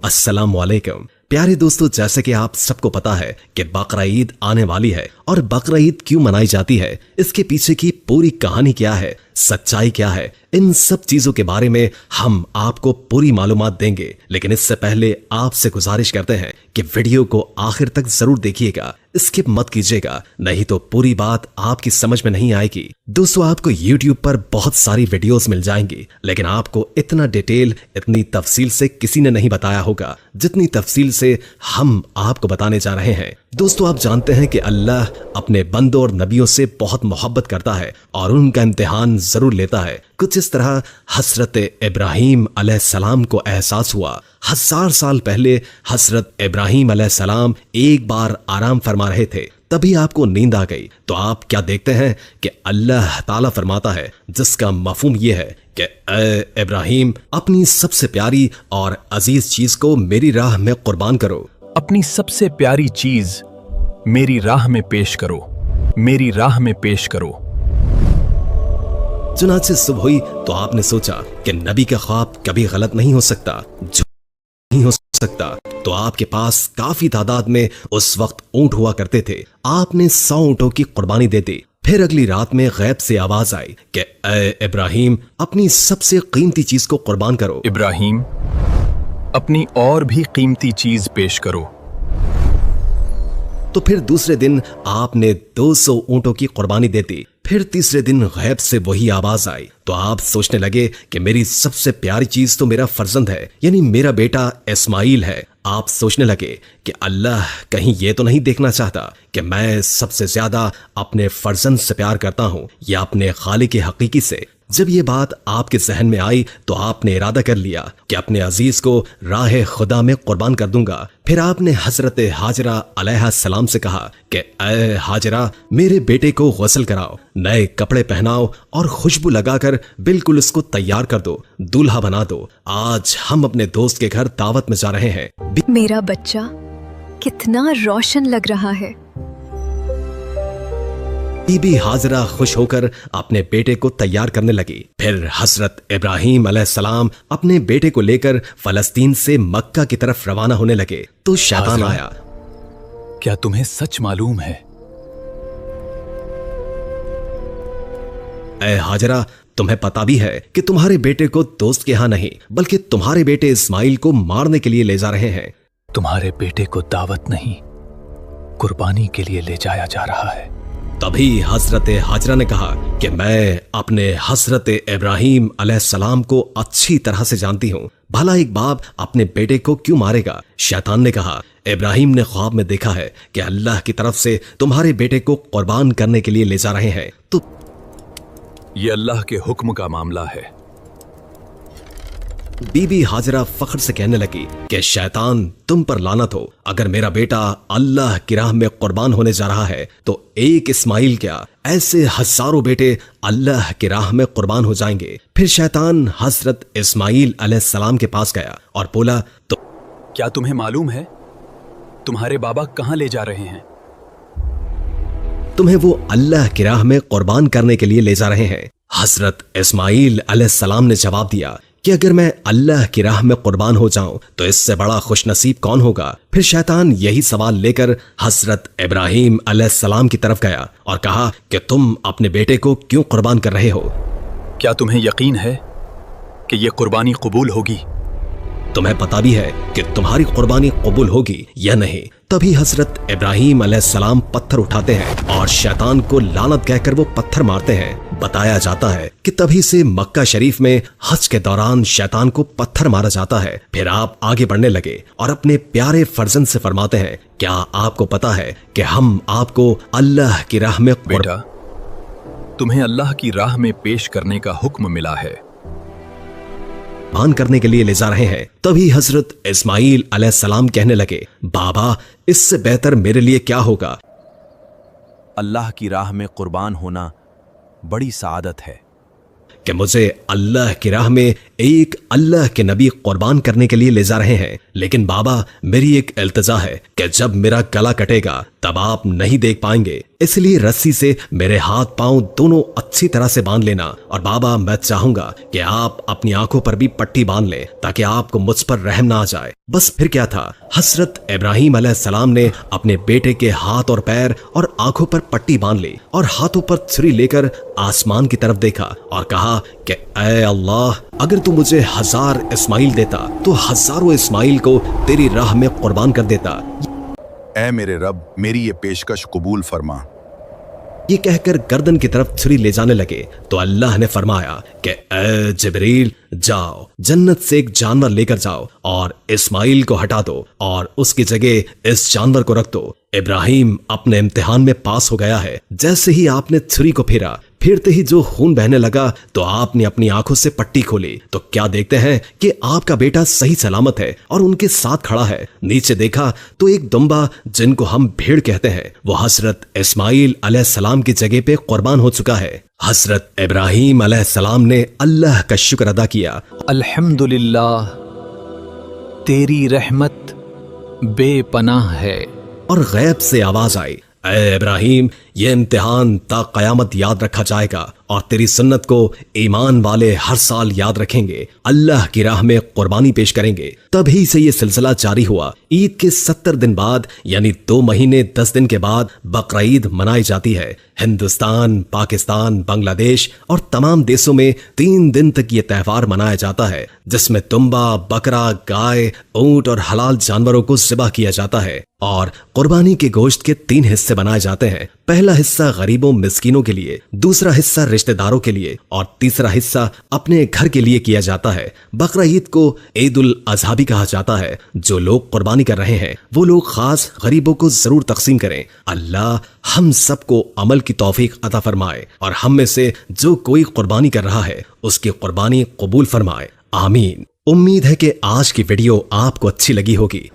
अस्सलाम वालेकुम प्यारे दोस्तों, जैसे कि आप सबको पता है कि बकरा ईद आने वाली है और बकरा ईद क्यों मनाई जाती है, इसके पीछे की पूरी कहानी क्या है, सच्चाई क्या है, इन सब चीजों के बारे में हम आपको पूरी मालूमात देंगे। लेकिन इससे पहले आपसे गुजारिश करते हैं कि वीडियो को आखिर तक जरूर देखिएगा, स्किप मत कीजिएगा, नहीं तो पूरी बात आपकी समझ में नहीं आएगी। दोस्तों, आपको YouTube पर बहुत सारी वीडियोस मिल जाएंगी, लेकिन आपको इतना डिटेल, इतनी तफसील से किसी ने नहीं बताया होगा जितनी तफसील से हम आपको बताने जा रहे हैं। दोस्तों, आप जानते हैं कि अल्लाह अपने बंदों और नबियों से बहुत मोहब्बत करता है और उनका इम्तिहान जरूर लेता है। कुछ इस तरह हजरत इब्राहीम अलैहिस्सलाम को एहसास हुआ। 1000 साल पहले हजरत इब्राहीम अलैहिस्सलाम एक बार आराम फरमा रहे थे, तभी आपको नींद आ गई। तो आप क्या देखते हैं कि अल्लाह ताला फरमाता है, जिसका मफहूम यह है कि ए इब्राहीम, अपनी सबसे प्यारी और अजीज चीज को मेरी राह में कुर्बान करो। अपनी सबसे प्यारी चीज मेरी राह में पेश करो, मेरी राह में पेश करो। चुनाचे सुबह हुई तो आपने सोचा कि नबी का ख्वाब कभी गलत नहीं हो सकता, जो नहीं हो सकता। तो आपके पास काफी तादाद में उस वक्त ऊंट हुआ करते थे। आपने 100 ऊंटों की कुर्बानी दे दी। फिर अगली रात में गैब से आवाज आई कि ए इब्राहीम, अपनी सबसे कीमती चीज को कुर्बान करो। इब्राहीम, अपनी और भी कीमती चीज पेश करो। तो फिर दूसरे दिन आपने 200 ऊंटों की कुर्बानी दे दी। फिर तीसरे दिन गैब से वही आवाज आई। तो आप सोचने लगे कि मेरी सबसे प्यारी चीज तो मेरा फर्जंद है, यानी मेरा बेटा इस्माइल है। आप सोचने लगे कि अल्लाह कहीं ये तो नहीं देखना चाहता कि मैं सबसे ज्यादा अपने फर्जंद से प्यार करता हूं या अपने खालिक हकीकी से। जब ये बात आपके जहन में आई तो आपने इरादा कर लिया कि अपने अजीज को राह खुदा में कुर्बान कर दूंगा। फिर आपने हजरत हाजरा अलैहिस्सलाम से कहा कि ए हाजरा, मेरे बेटे को गुस्ल कराओ, नए कपड़े पहनाओ और खुशबू लगाकर बिल्कुल उसको तैयार कर दो, दूल्हा बना दो। आज हम अपने दोस्त के घर दावत में जा रहे हैं। मेरा बच्चा कितना रोशन लग रहा है। बीबी हाजरा खुश होकर अपने बेटे को तैयार करने लगी। फिर हजरत इब्राहीम अलैहिस्सलाम अपने बेटे को लेकर फलस्तीन से मक्का की तरफ रवाना होने लगे। तो शैतान आया। क्या तुम्हें सच मालूम है? ए हाजरा, तुम्हें पता भी है कि तुम्हारे बेटे को दोस्त के यहां नहीं बल्कि तुम्हारे बेटे इस्माइल को मारने के लिए ले जा रहे हैं। तुम्हारे बेटे को दावत नहीं, कुर्बानी के लिए ले जाया जा रहा है। तभी हजरत हाजरा ने कहा कि मैं अपने हजरत इब्राहीम अलैहिस्सलाम को अच्छी तरह से जानती हूँ, भला एक बाप अपने बेटे को क्यों मारेगा। शैतान ने कहा, इब्राहीम ने ख्वाब में देखा है कि अल्लाह की तरफ से तुम्हारे बेटे को कुर्बान करने के लिए ले जा रहे हैं। तो ये अल्लाह के हुक्म का मामला है। बीबी हाजरा फख्र से कहने लगी कि शैतान, तुम पर लानत हो। अगर मेरा बेटा अल्लाह की राह में कुर्बान होने जा रहा है तो एक इस्माइल क्या, ऐसे हजारों बेटे अल्लाह की राह में कुर्बान हो जाएंगे। फिर शैतान हजरत इस्माइल अलैहिस्सलाम के पास गया और बोला, तो क्या तुम्हें मालूम है तुम्हारे बाबा कहां ले जा रहे हैं? तुम्हें वो अल्लाह की राह में कुर्बान करने के लिए ले जा रहे हैं। हजरत इस्माइल अलैहिस्सलाम ने जवाब दिया कि अगर मैं अल्लाह की राह में कुर्बान हो जाऊं तो इससे बड़ा खुशनसीब कौन होगा। फिर शैतान यही सवाल लेकर हजरत इब्राहीम अलैहिस्सलाम की तरफ गया और कहा कि तुम अपने बेटे को क्यों कुर्बान कर रहे हो? क्या तुम्हें यकीन है कि यह कुर्बानी कबूल होगी? तुम्हें पता भी है कि तुम्हारी कुर्बानी कबूल होगी या नहीं। तभी हजरत इब्राहीम अलैहिस्सलाम पत्थर उठाते हैं और शैतान को लानत कहकर वो पत्थर मारते हैं। बताया जाता है कि तभी से मक्का शरीफ में हज के दौरान शैतान को पत्थर मारा जाता है। फिर आप आगे बढ़ने लगे और अपने प्यारे फर्जंद से फरमाते हैं, क्या आपको पता है कि हम आपको अल्लाह की राह में बेटा, तुम्हें अल्लाह की राह में पेश करने का हुक्म मिला है, कुर्बान करने के लिए ले जा रहे हैं। तभी हजरत इस्माइल अलैहिस्सलाम कहने लगे, बाबा, इससे बेहतर मेरे लिए क्या होगा? अल्लाह की राह में कुर्बान होना बड़ी सादत है कि मुझे अल्लाह की राह में एक अल्लाह के नबी कुर्बान करने के लिए ले जा रहे हैं, लेकिन बाबा मेरी एक इल्तिजा है कि जब मेरा गला कटेगा तब आप नहीं देख पाएंगे, इसलिए रस्सी से मेरे हाथ पांव दोनों अच्छी तरह से बांध लेना। और बाबा मैं चाहूंगा कि आप अपनी आंखों पर भी पट्टी बांध लें ताकि आपको मुझ पर रहम ना आ जाए। बस फिर क्या था, हजरत इब्राहिम अलैहिस्सलाम ने अपने बेटे के हाथ और पैर और आंखों पर पट्टी बांध ली और हाथों पर छुरी लेकर आसमान की तरफ देखा और कहा कि ऐ अल्लाह, अगर तू मुझे 1000 इस्माइल देता तो हजारों इस्माइल को तेरी राह में कुर्बान कर देता। ऐ मेरे रब, मेरी ये पेशकश कबूल फरमा। ये कहकर गर्दन की तरफ छुरी ले जाने लगे तो अल्लाह ने फरमाया कि ऐ जिब्रील, जाओ जन्नत से एक जानवर लेकर जाओ और इस्माइल को हटा दो और उसकी जगह इस जानवर को रख दो। इब्राहिम अपने इम्तिहान में पास हो गया है। जैसे ही आपने छुरी को फेरा, फिरते ही जो खून बहने लगा तो आपने अपनी आंखों से पट्टी खोली तो क्या देखते हैं कि आपका बेटा सही सलामत है और उनके साथ खड़ा है। नीचे देखा तो एक दुम्बा, जिनको हम भेड़ कहते हैं, वो हजरत इस्माइल अलैहिस्सलाम की जगह पे कुर्बान हो चुका है। हजरत इब्राहिम अलैहिस्सलाम ने अल्लाह का शुक्र अदा किया। अल्हम्दुलिल्लाह, तेरी रहमत बेपनाह है। और गैब से आवाज आई, ऐ इब्राहिम, ये इम्तिहान ता कयामत याद रखा जाएगा और तेरी सुन्नत को ईमान वाले हर साल याद रखेंगे, अल्लाह की राह में कुर्बानी पेश करेंगे। तभी से ये सिलसिला जारी हुआ। ईद के 70 दिन बाद यानी 2 महीने 10 दिन के बाद बकरीद मनाई जाती है। हिंदुस्तान, पाकिस्तान, बांग्लादेश और तमाम देशों में 3 दिन तक ये त्योहार मनाया जाता है, जिसमें दुम्बा, बकरा, गाय, ऊंट और हलाल जानवरों को ज़िबा किया जाता है और कुर्बानी के गोश्त के 3 हिस्से बनाए जाते हैं। पहला हिस्सा गरीबों मिस्कीनों के लिए, दूसरा हिस्सा रिश्तेदारों के लिए और तीसरा हिस्सा अपने घर के लिए किया जाता है। बकरा ईद को ईद उल अज़हा भी कहा जाता है। जो लोग कुर्बानी कर रहे हैं वो लोग खास गरीबों को जरूर तकसीम करें। अल्लाह हम सबको अमल की तौफीक अता फरमाए और हम में से जो कोई कुर्बानी कर रहा है उसकी कुर्बानी कबूल फरमाए। आमीन। उम्मीद है कि आज की वीडियो आपको अच्छी लगी होगी।